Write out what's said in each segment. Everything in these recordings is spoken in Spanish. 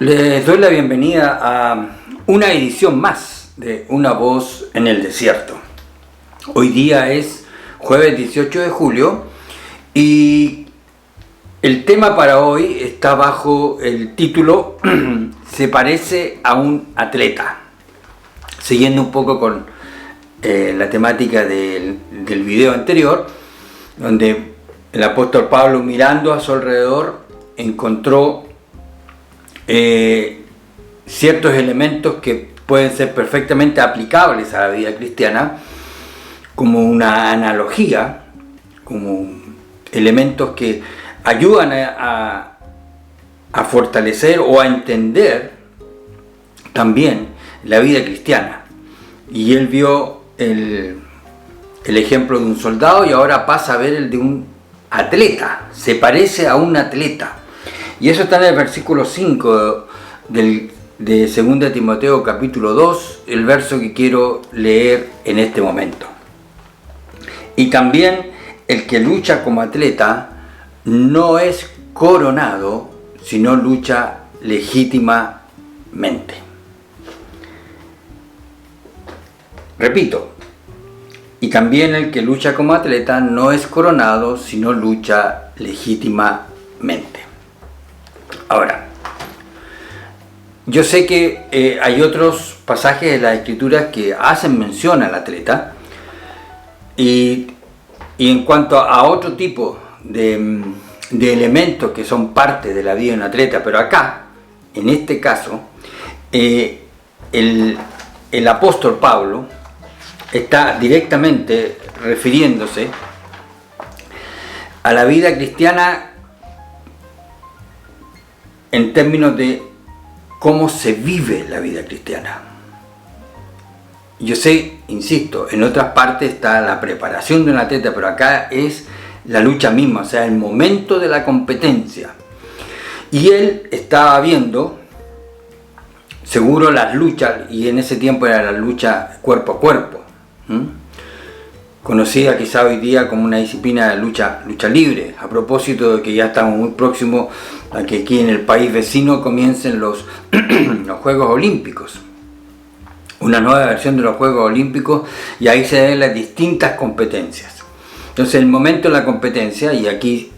Les doy la bienvenida a una edición más de Una Voz en el Desierto. Hoy día es jueves 18 de julio y el tema para hoy está bajo el título Se parece a un atleta. Siguiendo un poco con la temática del video anterior, donde el apóstol Pablo, mirando a su alrededor, encontró ciertos elementos que pueden ser perfectamente aplicables a la vida cristiana, como una analogía, como elementos que ayudan a fortalecer o a entender también la vida cristiana. Y él vio el ejemplo de un soldado y ahora pasa a ver el de un atleta. Se parece a un atleta. Y eso está en el versículo 5 de 2 Timoteo capítulo 2, el verso que quiero leer en este momento. Y también el que lucha como atleta no es coronado, sino lucha legítimamente. Repito, y también el que lucha como atleta no es coronado, sino lucha legítimamente. Ahora, yo sé que hay otros pasajes de las Escrituras que hacen mención al atleta y en cuanto a otro tipo de elementos que son parte de la vida de un atleta, pero acá, en este caso, el apóstol Pablo está directamente refiriéndose a la vida cristiana en términos de cómo se vive la vida cristiana. Yo sé, insisto, en otras partes está la preparación de un atleta, pero acá es la lucha misma, o sea, el momento de la competencia. Y él estaba viendo, seguro, las luchas, y en ese tiempo era la lucha cuerpo a cuerpo, conocida quizá hoy día como una disciplina de lucha libre, a propósito de que ya estamos muy próximos a que aquí en el país vecino comiencen los Juegos Olímpicos, una nueva versión de los Juegos Olímpicos, y ahí se ven las distintas competencias. Entonces el momento de la competencia, y aquí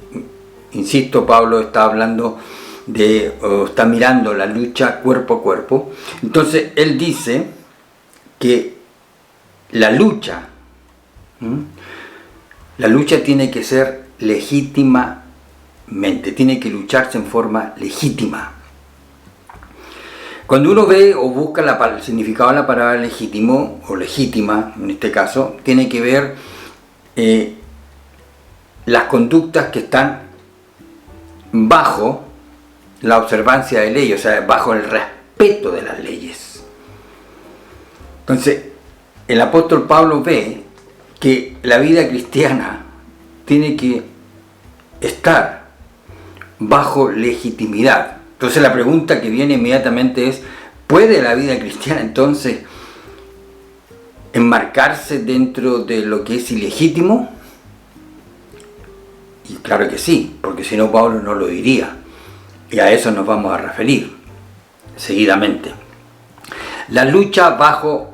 insisto, Pablo está hablando está mirando la lucha cuerpo a cuerpo. Entonces él dice que la lucha tiene que ser legítimamente, tiene que lucharse en forma legítima. Cuando uno ve o busca el significado de la palabra legítimo o legítima, en este caso, tiene que ver las conductas que están bajo la observancia de leyes, o sea, bajo el respeto de las leyes. Entonces, el apóstol Pablo ve que la vida cristiana tiene que estar bajo legitimidad. Entonces la pregunta que viene inmediatamente es, ¿puede la vida cristiana entonces enmarcarse dentro de lo que es ilegítimo? Y claro que sí, porque si no Pablo no lo diría. Y a eso nos vamos a referir seguidamente. La lucha bajo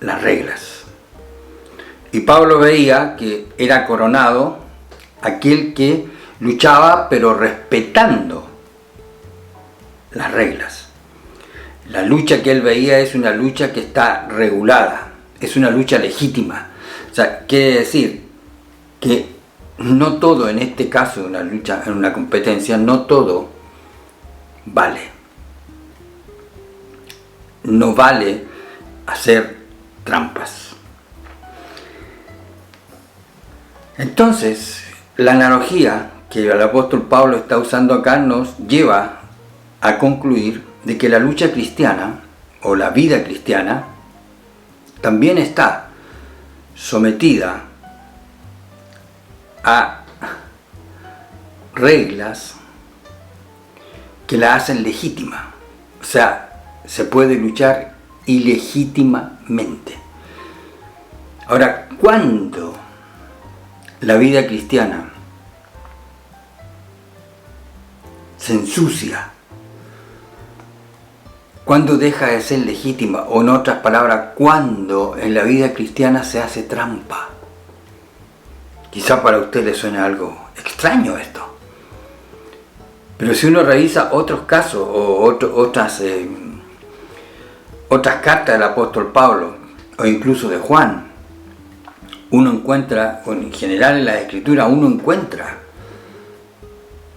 las reglas. Y Pablo veía que era coronado aquel que luchaba pero respetando las reglas. La lucha que él veía es una lucha que está regulada, es una lucha legítima. O sea, quiere decir que no todo, en este caso de una lucha, en una competencia, no todo vale. No vale hacer trampas. Entonces, la analogía que el apóstol Pablo está usando acá nos lleva a concluir de que la lucha cristiana o la vida cristiana también está sometida a reglas que la hacen legítima. O sea, se puede luchar ilegítimamente. Ahora, ¿cuándo la vida cristiana se ensucia ¿Cuándo deja de ser legítima? O en otras palabras, ¿cuándo en la vida cristiana se hace trampa? Quizá para usted le suena algo extraño esto. Pero si uno revisa otros casos o otras cartas del apóstol Pablo o incluso de Juan, uno encuentra, o en general en la Escritura, uno encuentra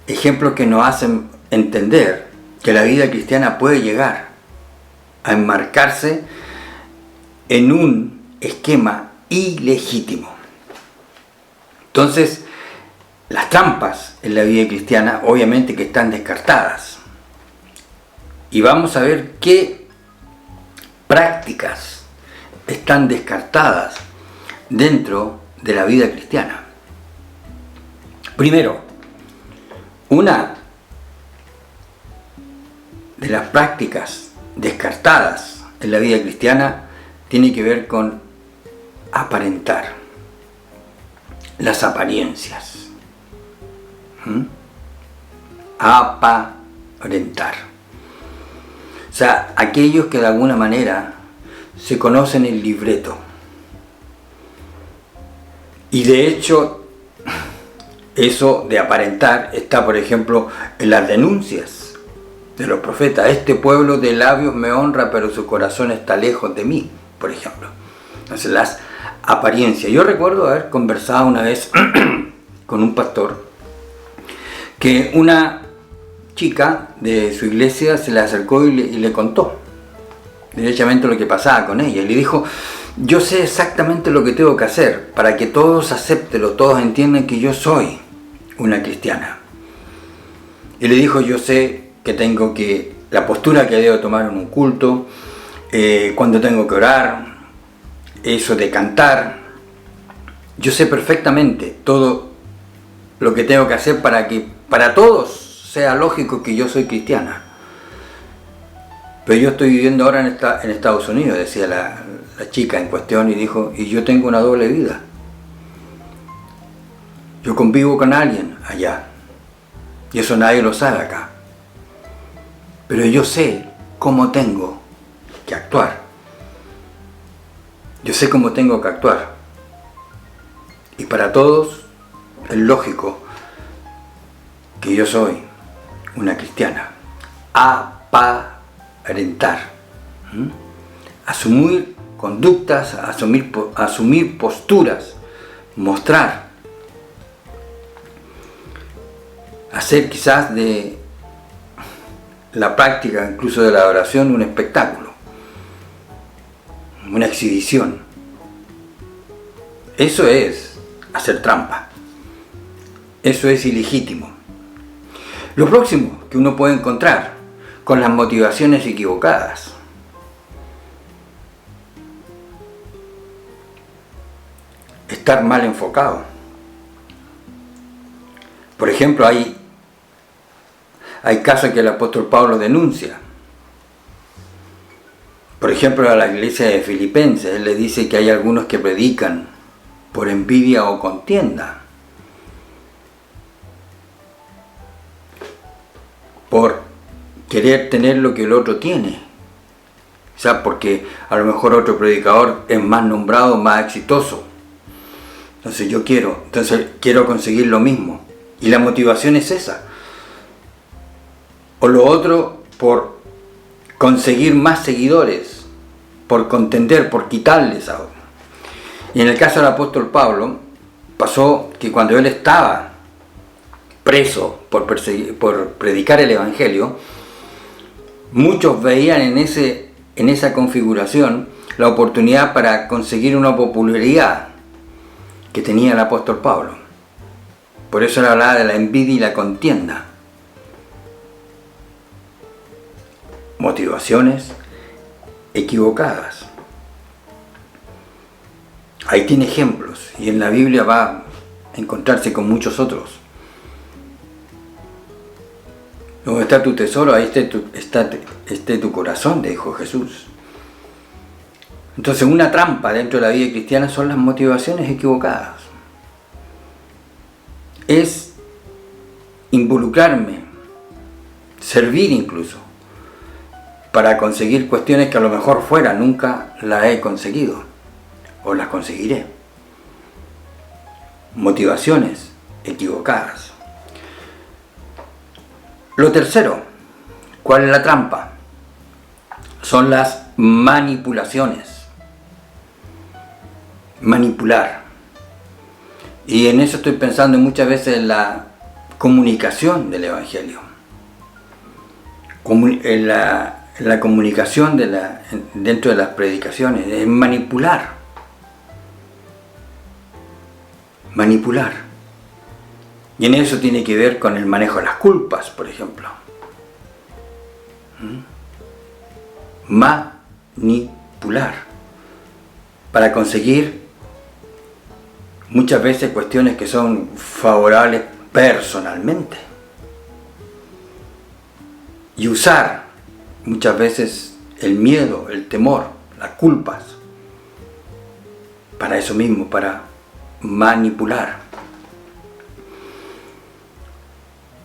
ejemplos que nos hacen entender que la vida cristiana puede llegar a enmarcarse en un esquema ilegítimo. Entonces, las trampas en la vida cristiana obviamente que están descartadas. Y vamos a ver qué prácticas están descartadas dentro de la vida cristiana. Primero, una de las prácticas descartadas en la vida cristiana tiene que ver con aparentar, las apariencias. Aparentar. O sea, aquellos que de alguna manera se conocen el libreto. Y de hecho, eso de aparentar está, por ejemplo, en las denuncias de los profetas. Este pueblo de labios me honra, pero su corazón está lejos de mí, por ejemplo. Entonces, las apariencias. Yo recuerdo haber conversado una vez con un pastor que una chica de su iglesia se le acercó y le contó derechamente lo que pasaba con ella. Y le dijo: yo sé exactamente lo que tengo que hacer para que todos acepten, todos entiendan que yo soy una cristiana. Y le dijo: yo sé que la postura que debo tomar en un culto, cuando tengo que orar, eso de cantar, yo sé perfectamente todo lo que tengo que hacer para que para todos sea lógico que yo soy cristiana. Pero yo estoy viviendo ahora en Estados Unidos, decía la chica en cuestión, y dijo: y yo tengo una doble vida. Yo convivo con alguien allá, y eso nadie lo sabe acá. Pero yo sé cómo tengo que actuar. Yo sé cómo tengo que actuar. Y para todos es lógico que yo soy una cristiana. Aparentar. Asumir conductas, asumir posturas, mostrar. Hacer quizás de la práctica, incluso de la adoración, un espectáculo, una exhibición. Eso es hacer trampa. Eso es ilegítimo. Lo próximo que uno puede encontrar con las motivaciones equivocadas. Estar mal enfocado. Por ejemplo, hay casos que el apóstol Pablo denuncia. Por ejemplo, a la iglesia de Filipenses, él le dice que hay algunos que predican por envidia o contienda, por querer tener lo que el otro tiene. O sea, porque a lo mejor otro predicador es más nombrado, más exitoso. Entonces quiero conseguir lo mismo. Y la motivación es esa. O lo otro, por conseguir más seguidores, por contender, por quitarles a otro. Y en el caso del apóstol Pablo, pasó que cuando él estaba preso por predicar el evangelio, muchos veían en esa configuración la oportunidad para conseguir una popularidad que tenía el apóstol Pablo. Por eso él hablaba de la envidia y la contienda. Motivaciones equivocadas. Ahí tiene ejemplos, y en la Biblia va a encontrarse con muchos otros. Donde está tu tesoro, ahí esté tu corazón, dijo Jesús. Entonces, una trampa dentro de la vida cristiana son las motivaciones equivocadas. Es involucrarme, servir incluso, para conseguir cuestiones que a lo mejor fuera nunca las he conseguido o las conseguiré. Motivaciones equivocadas. Lo tercero, ¿cuál es la trampa? Son las manipulaciones. Manipular. Y en eso estoy pensando muchas veces en la comunicación del Evangelio. En la comunicación dentro de las predicaciones. Es manipular. Manipular. Y en eso tiene que ver con el manejo de las culpas, por ejemplo. Manipular. Para conseguir muchas veces cuestiones que son favorables personalmente. Y usar muchas veces el miedo, el temor, las culpas, para eso mismo, para manipular.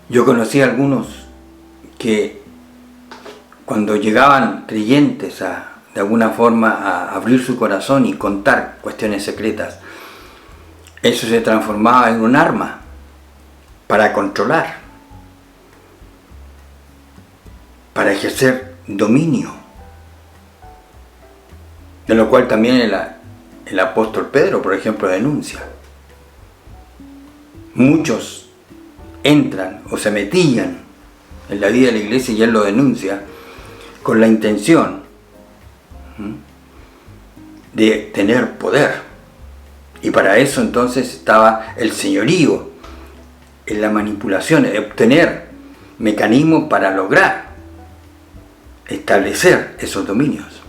Yo conocí a algunos que cuando llegaban creyentes de alguna forma a abrir su corazón y contar cuestiones secretas, eso se transformaba en un arma para controlar, para ejercer dominio, de lo cual también el apóstol Pedro, por ejemplo, denuncia. Muchos entran o se metían en la vida de la iglesia, y él lo denuncia, con la intención de tener poder. Y para eso entonces estaba el señorío, en la manipulación, de obtener mecanismos para lograr establecer esos dominios.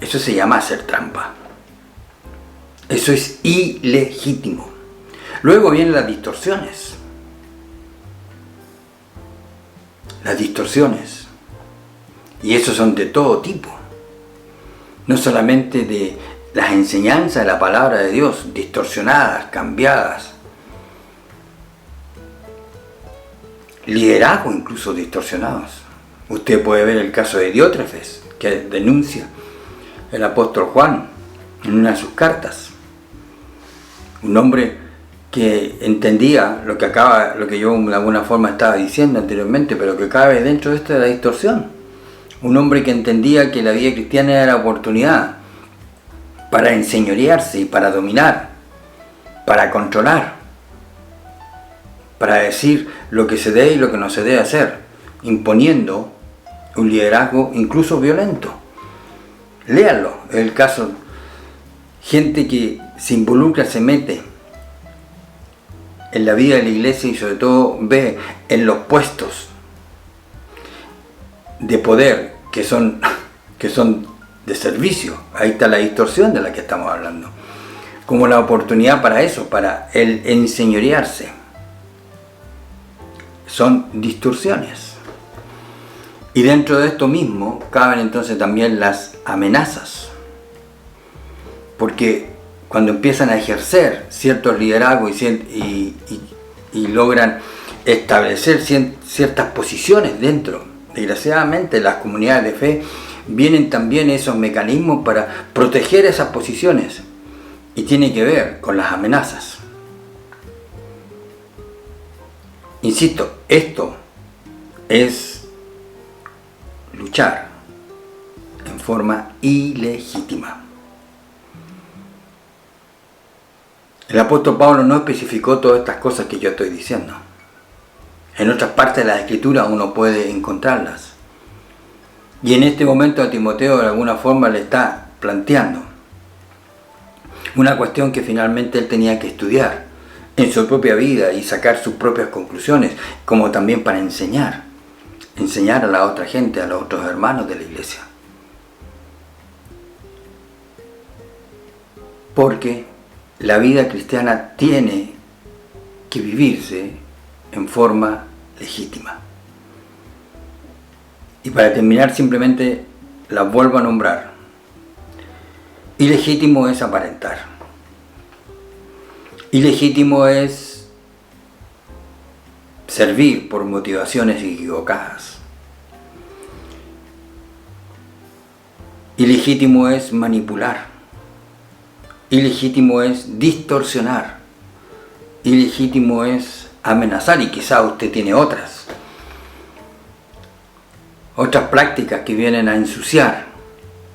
Eso se llama hacer trampa. Eso es ilegítimo. Luego vienen las distorsiones. Las distorsiones. Y esos son de todo tipo. No solamente de las enseñanzas de la palabra de Dios, distorsionadas, cambiadas. Liderazgo incluso distorsionados. Usted puede ver el caso de Diótrefes, que denuncia el apóstol Juan en una de sus cartas. Un hombre que entendía lo que yo de alguna forma estaba diciendo anteriormente, pero que cabe dentro de esto de la distorsión. Un hombre que entendía que la vida cristiana era la oportunidad para enseñorearse y para dominar, para controlar, para decir lo que se debe y lo que no se debe hacer, imponiendo un liderazgo incluso violento. Léanlo, es el caso. Gente que se involucra, se mete en la vida de la iglesia y sobre todo ve en los puestos de poder que son de servicio. Ahí está la distorsión de la que estamos hablando. Como la oportunidad para eso, para el enseñorearse. Son distorsiones. Y dentro de esto mismo caben entonces también las amenazas. Porque cuando empiezan a ejercer ciertos liderazgos y logran establecer ciertas posiciones dentro, desgraciadamente las comunidades de fe, vienen también esos mecanismos para proteger esas posiciones. Y tiene que ver con las amenazas. Insisto, esto es luchar en forma ilegítima. El apóstol Pablo no especificó todas estas cosas que yo estoy diciendo. En otras partes de la Escritura uno puede encontrarlas. Y en este momento a Timoteo de alguna forma le está planteando una cuestión que finalmente él tenía que estudiar en su propia vida y sacar sus propias conclusiones, como también para enseñar a la otra gente, a los otros hermanos de la iglesia. Porque la vida cristiana tiene que vivirse en forma legítima. Y para terminar, simplemente la vuelvo a nombrar. Ilegítimo es aparentar. Ilegítimo es servir por motivaciones equivocadas. Ilegítimo es manipular. Ilegítimo es distorsionar. Ilegítimo es amenazar, y quizá usted tiene otras prácticas que vienen a ensuciar,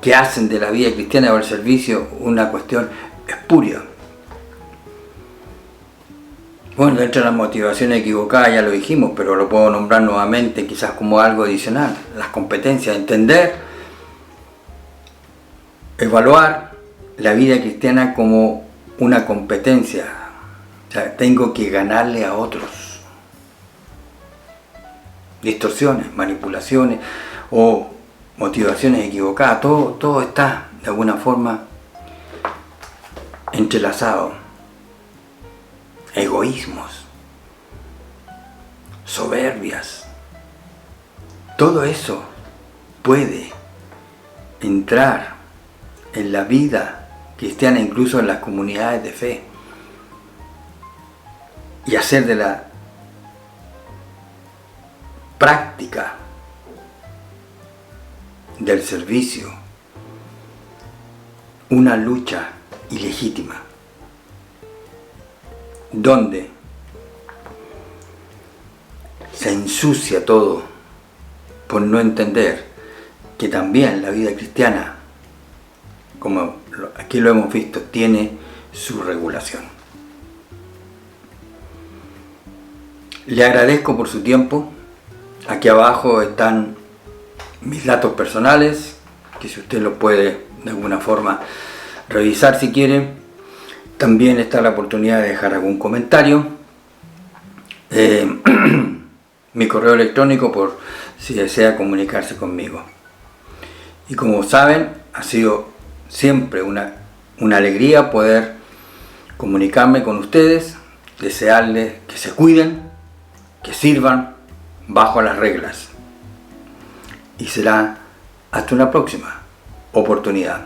que hacen de la vida cristiana o el servicio una cuestión espuria. Bueno, dentro de las motivaciones equivocadas ya lo dijimos, pero lo puedo nombrar nuevamente quizás como algo adicional. Las competencias, entender, evaluar la vida cristiana como una competencia. O sea, tengo que ganarle a otros. Distorsiones, manipulaciones o motivaciones equivocadas, todo está de alguna forma entrelazado. Egoísmos, soberbias, todo eso puede entrar en la vida cristiana, incluso en las comunidades de fe, y hacer de la práctica del servicio una lucha ilegítima, donde se ensucia todo por no entender que también la vida cristiana, como aquí lo hemos visto, tiene su regulación. Le agradezco por su tiempo. Aquí abajo están mis datos personales, que si usted los puede de alguna forma revisar si quiere. También está la oportunidad de dejar algún comentario. Mi correo electrónico por si desea comunicarse conmigo. Y como saben, ha sido siempre una alegría poder comunicarme con ustedes, desearles que se cuiden, que sirvan bajo las reglas. Y será hasta una próxima oportunidad.